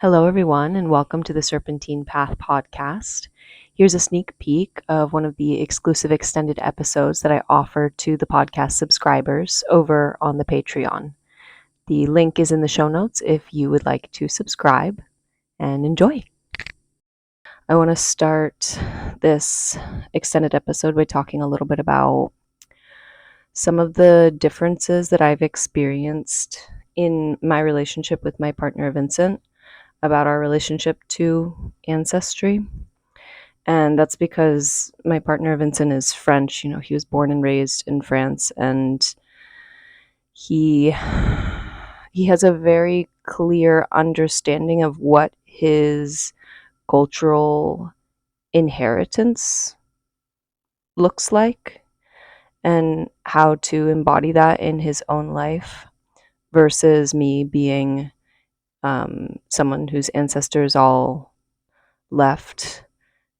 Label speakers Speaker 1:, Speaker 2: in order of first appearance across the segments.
Speaker 1: Hello, everyone, and welcome to the Serpentine Path podcast. Here's a sneak peek of one of the exclusive extended episodes that I offer to the podcast subscribers over on the Patreon. The link is in the show notes if you would like to subscribe and enjoy. I want to start this extended episode by talking a little bit about some of the differences that I've experienced in my relationship with my partner, Vincent, about our relationship to ancestry. And that's because my partner Vincent is French. He was born and raised in France, and he he has a very clear understanding of what his cultural inheritance looks like and how to embody that in his own life versus me being someone whose ancestors all left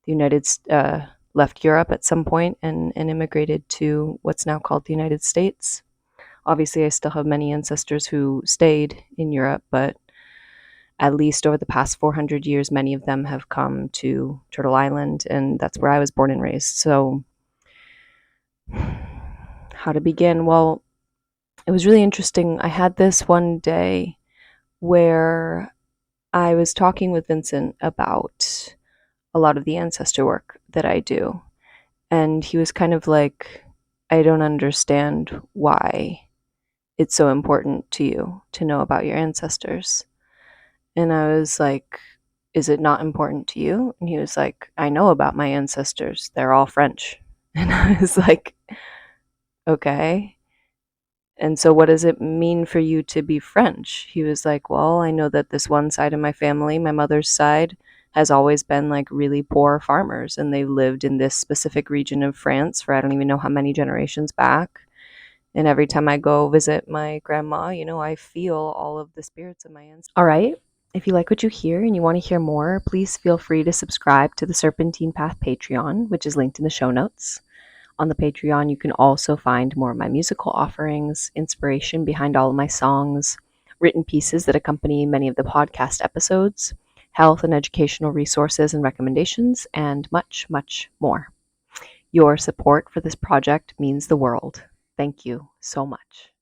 Speaker 1: the left Europe at some point and immigrated to what's now called the United States. Obviously, I still have many ancestors who stayed in Europe, but at least over the past 400 years, many of them have come to Turtle Island, and that's where I was born and raised. So, how to begin? Well, it was really interesting. I had this one day where I was talking with Vincent about a lot of the ancestor work that I do. And he was kind of like, I don't understand why it's so important to you to know about your ancestors. And I was like, is it not important to you? And he was like, I know about my ancestors. They're all French. And I was like, okay. And so what does it mean for you to be French? He was like, well, I know that this one side of my family, my mother's side, has always been like really poor farmers, and they've lived in this specific region of France for I don't even know how many generations back. And every time I go visit my grandma, I feel all of the spirits of my ancestors. All right. If you like what you hear and you want to hear more, please feel free to subscribe to the Serpentine Path Patreon, which is linked in the show notes. On the Patreon, you can also find more of my musical offerings, inspiration behind all of my songs, written pieces that accompany many of the podcast episodes, health and educational resources and recommendations, and much, much more. Your support for this project means the world. Thank you so much.